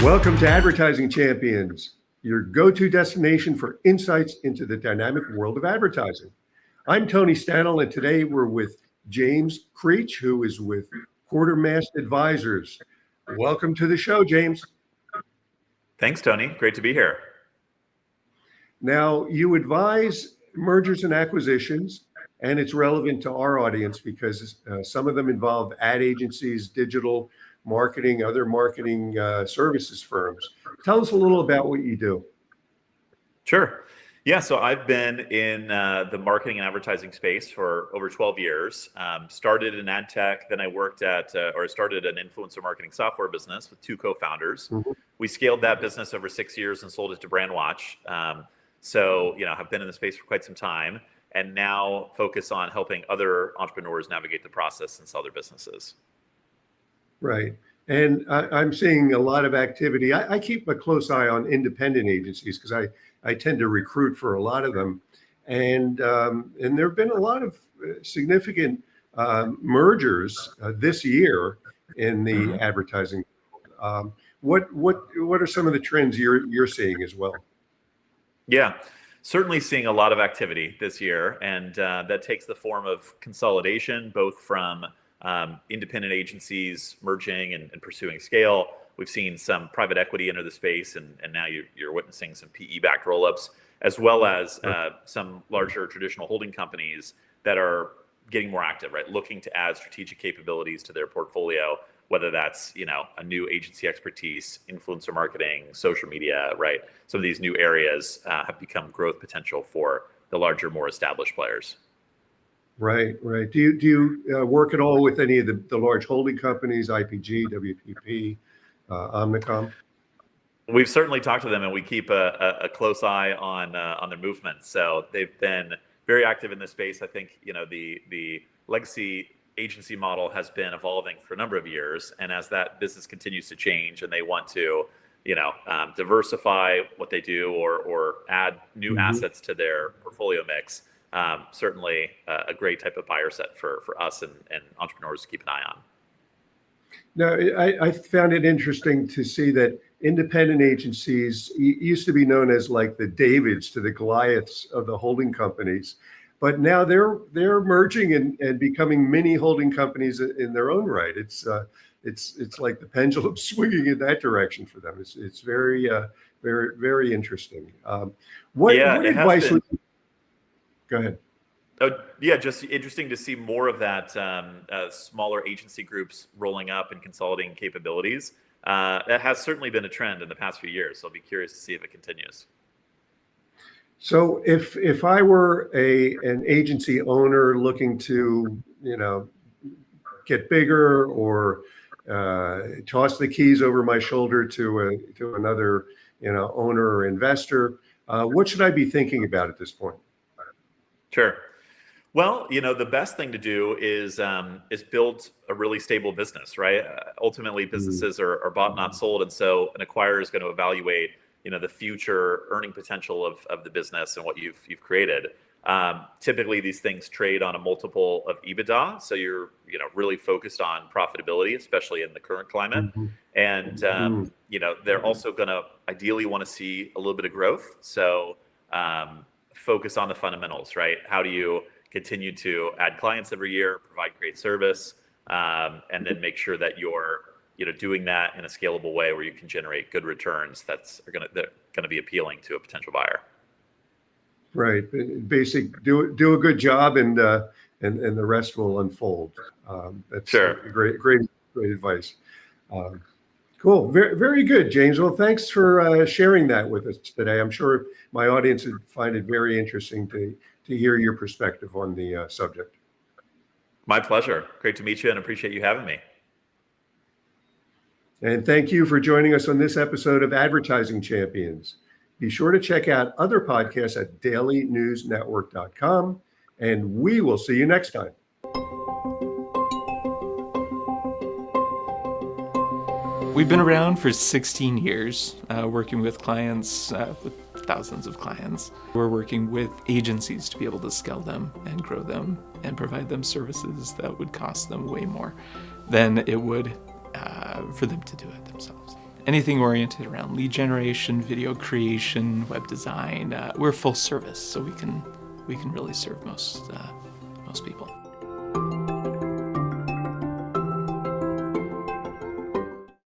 Welcome to Advertising Champions, your go-to destination for insights into the dynamic world of advertising. I'm Tony Stanol, and today we're with James Creech, who is with Quartermast Advisors. Welcome to the show, James. Thanks, Tony. Great to be here. Now, you advise mergers and acquisitions, and it's relevant to our audience because some of them involve ad agencies, digital marketing, other marketing services firms. Tell us a little about what you do. Sure. Yeah, so I've been in the marketing and advertising space for over 12 years. Started in ad tech, then I worked at, started an influencer marketing software business with two co-founders. Mm-hmm. We scaled that business over 6 years and sold it to Brandwatch. Have been in the space for quite some time, and now focus on helping other entrepreneurs navigate the process and sell their businesses. Right. And I'm seeing a lot of activity. I keep a close eye on independent agencies because I tend to recruit for a lot of them. And there have been a lot of significant mergers this year in the advertising. What are some of the trends you're seeing as well? Yeah, certainly seeing a lot of activity this year, and that takes the form of consolidation, both from independent agencies merging and pursuing scale. We've seen some private equity enter the space, and now you're witnessing some PE-backed roll-ups, as well as some larger traditional holding companies that are getting more active, right? Looking to add strategic capabilities to their portfolio, whether that's a new agency expertise, influencer marketing, social media, right? Some of these new areas have become growth potential for the larger, more established players. Right. Do you work at all with any of the large holding companies, IPG, WPP, Omnicom? We've certainly talked to them, and we keep a close eye on their movements. So they've been very active in this space. I think the legacy agency model has been evolving for a number of years, and as that business continues to change, and they want to diversify what they do or add new assets to their portfolio mix. Certainly a great type of buyer set for us and entrepreneurs to keep an eye on. Now, I found it interesting to see that independent agencies used to be known as like the Davids to the Goliaths of the holding companies, but now they're merging and becoming mini holding companies in their own right. It's like the pendulum swinging in that direction for them. It's very very interesting. What advice would you... Go ahead. Oh, yeah, just interesting to see more of that smaller agency groups rolling up and consolidating capabilities. That has certainly been a trend in the past few years. So I'll be curious to see if it continues. So if I were an agency owner looking to get bigger or toss the keys over my shoulder to another owner or investor, what should I be thinking about at this point? Sure. Well, the best thing to do is build a really stable business, right? Ultimately, businesses are bought, not sold, and so an acquirer is going to evaluate, the future earning potential of the business and what you've created. Typically, these things trade on a multiple of EBITDA, so you're really focused on profitability, especially in the current climate. And they're also going to ideally want to see a little bit of growth. So focus on the fundamentals, right? How do you continue to add clients every year, provide great service, and then make sure that you're doing that in a scalable way where you can generate good returns that's going to be appealing to a potential buyer. Right. Basic, do a good job, and the rest will unfold. That's sure. Great advice. Cool. Very, very good, James. Well, thanks for sharing that with us today. I'm sure my audience would find it very interesting to hear your perspective on the subject. My pleasure. Great to meet you, and appreciate you having me. And thank you for joining us on this episode of Advertising Champions. Be sure to check out other podcasts at dailynewsnetwork.com, and we will see you next time. We've been around for 16 years, working with clients, with thousands of clients. We're working with agencies to be able to scale them and grow them and provide them services that would cost them way more than it would for them to do it themselves. anything oriented around lead generation, video creation, web design. We're full service, so we can really serve most people.